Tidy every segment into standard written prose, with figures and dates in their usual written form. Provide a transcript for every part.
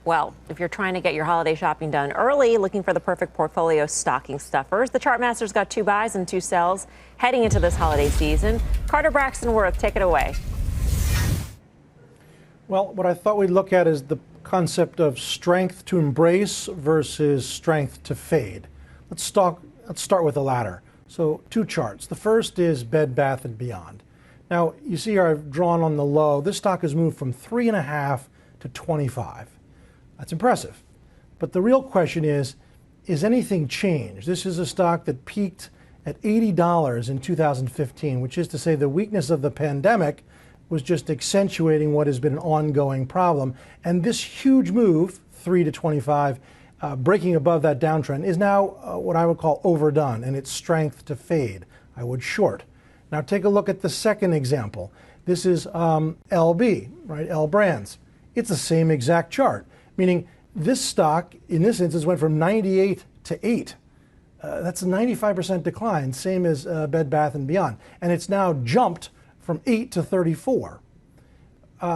Well, if you're trying to get your holiday shopping done early, looking for the perfect portfolio stocking stuffers, the Chartmaster's got 2 buys and 2 sells heading into this holiday season. Carter Braxton Worth, take it away. Well, what I thought we'd look at is the concept of strength to embrace versus strength to fade. Let's start with the latter. So 2 charts. The first is Bed Bath & Beyond. Now, you see here I've drawn on the low. This stock has moved from 3.5 to 25. That's impressive. But the real question is anything changed? This is a stock that peaked at $80 in 2015, which is to say the weakness of the pandemic was just accentuating what has been an ongoing problem. And this huge move, 3 to 25, breaking above that downtrend, is now what I would call overdone, and its strength to fade. I would short. Now take a look at the second example. This is LB, right? L Brands. It's the same exact chart, meaning this stock, in this instance, went from 98 to 8. That's a 95% decline, same as Bed Bath & Beyond. And it's now jumped from 8 to 34.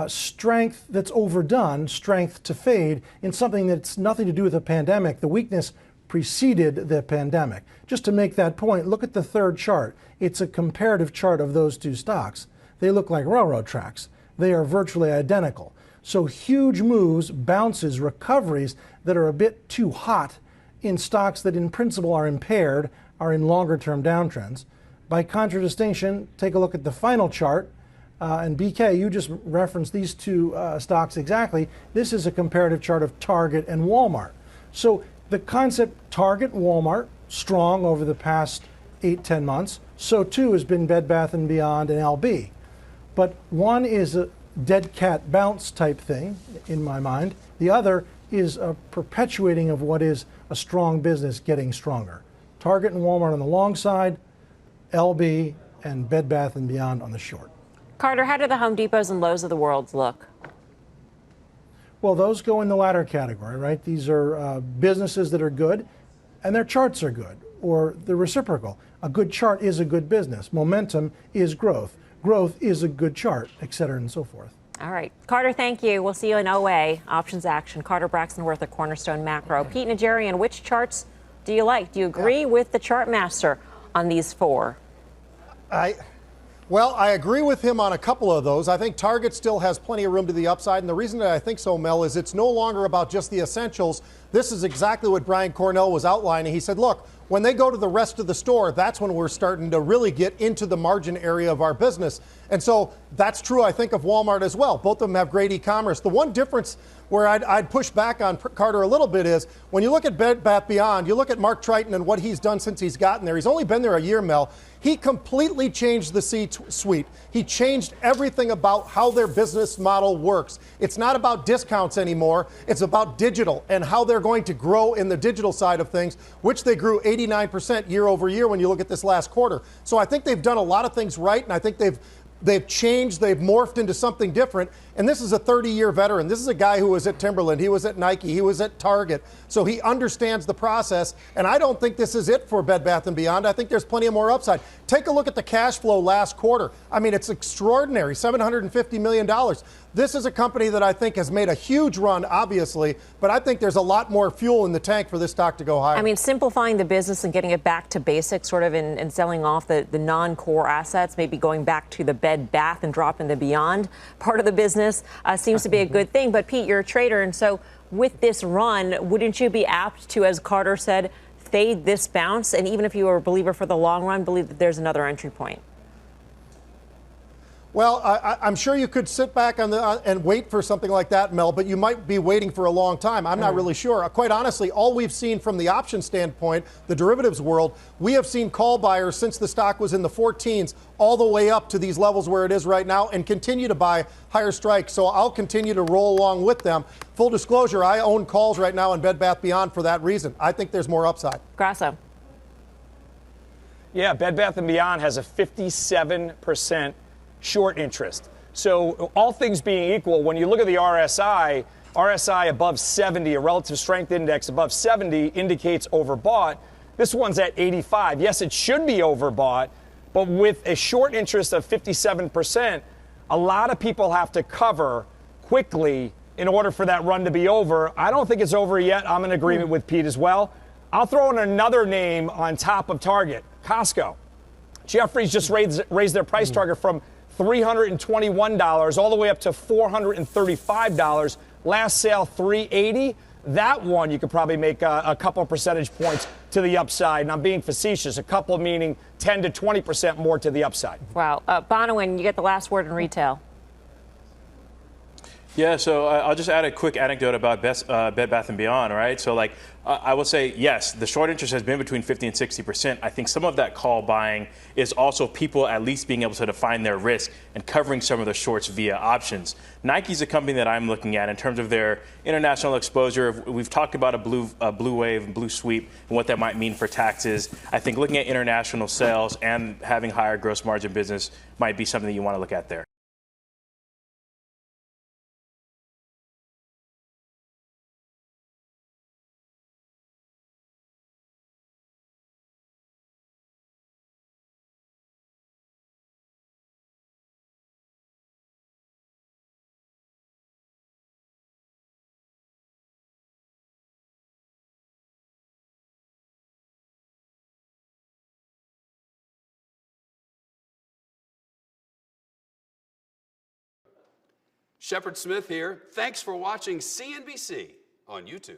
Strength that's overdone, strength to fade, in something that's nothing to do with the pandemic. The weakness preceded the pandemic. Just to make that point, look at the third chart. It's a comparative chart of those 2 stocks. They look like railroad tracks. They are virtually identical. So huge moves, bounces, recoveries that are a bit too hot in stocks that in principle are impaired, are in longer term downtrends. By contradistinction, take a look at the final chart. And BK, you just referenced these 2 stocks exactly. This is a comparative chart of Target and Walmart. So the concept Target, Walmart, strong over the past 8-10 months. So too has been Bed Bath & Beyond and LB. But one is a dead cat bounce type thing in my mind. The other is a perpetuating of what is a strong business getting stronger. Target and Walmart on the long side, LB and Bed Bath & Beyond on the short. Carter, how do the Home Depots and Lowe's of the world look? Well, those go in the latter category, right? These are businesses that are good and their charts are good, or the reciprocal. A good chart is a good business. Momentum is growth. Growth is a good chart, et cetera, and so forth. All right. Carter, thank you. We'll see you in OA, Options Action. Carter Braxton Worth at Cornerstone Macro. Pete Najarian, which charts do you like? Do you agree with the Chartmaster on these 4? Well, I agree with him on a couple of those. I think Target still has plenty of room to the upside. And the reason that I think so, Mel, is it's no longer about just the essentials. This is exactly what Brian Cornell was outlining. He said, look, when they go to the rest of the store, that's when we're starting to really get into the margin area of our business. And so that's true, I think, of Walmart as well. Both of them have great e-commerce. The one difference where I'd push back on Carter a little bit is when you look at Bed Bath Beyond, you look at Mark Triton and what he's done since he's gotten there. He's only been there a year, Mel. He completely changed the C-suite. He changed everything about how their business model works. It's not about discounts anymore. It's about digital and how they're going to grow in the digital side of things, which they grew 89% year over year when you look at this last quarter. So I think they've done a lot of things right, and I think they've changed, they've morphed into something different. And this is a 30-year veteran. This is a guy who was at Timberland, he was at Nike, he was at Target. So he understands the process. And I don't think this is it for Bed Bath & Beyond. I think there's plenty of more upside. Take a look at the cash flow last quarter. I mean, it's extraordinary, $750 million. This is a company that I think has made a huge run, obviously, but I think there's a lot more fuel in the tank for this stock to go higher. I mean, simplifying the business and getting it back to basics, sort of in selling off the non-core assets, maybe going back to the Bed Bath and dropping the Beyond part of the business seems to be a good thing. But Pete, you're a trader, and so with this run, wouldn't you be apt to, as Carter said, fade this bounce? And even if you were a believer for the long run, believe that there's another entry point? Well, I'm sure you could sit back on and wait for something like that, Mel, but you might be waiting for a long time. I'm not really sure. Quite honestly, all we've seen from the option standpoint, the derivatives world, we have seen call buyers since the stock was in the 14s all the way up to these levels where it is right now and continue to buy higher strikes. So I'll continue to roll along with them. Full disclosure, I own calls right now in Bed Bath Beyond for that reason. I think there's more upside. Grasso. Yeah, Bed Bath & Beyond has a 57% short interest. So all things being equal, when you look at the RSI above 70, a relative strength index above 70 indicates overbought. This one's at 85. Yes, it should be overbought, but with a short interest of 57%, a lot of people have to cover quickly in order for that run to be over. I don't think it's over yet. I'm in agreement with Pete as well. I'll throw in another name on top of Target, Costco. Jeffries just raised their price target from $321 all the way up to $435. Last sale, $380. That one you could probably make a couple of percentage points to the upside. And I'm being facetious, a couple meaning 10 to 20% more to the upside. Wow. Bonawyn, you get the last word in retail. Yeah, so I'll just add a quick anecdote about Bed Bath & Beyond, right? So, like, I will say, yes, the short interest has been between 50 and 60%. I think some of that call buying is also people at least being able to define their risk and covering some of the shorts via options. Nike's a company that I'm looking at in terms of their international exposure. We've talked about a blue wave, blue sweep, and what that might mean for taxes. I think looking at international sales and having higher gross margin business might be something that you want to look at there. Shepard Smith here. Thanks for watching CNBC on YouTube.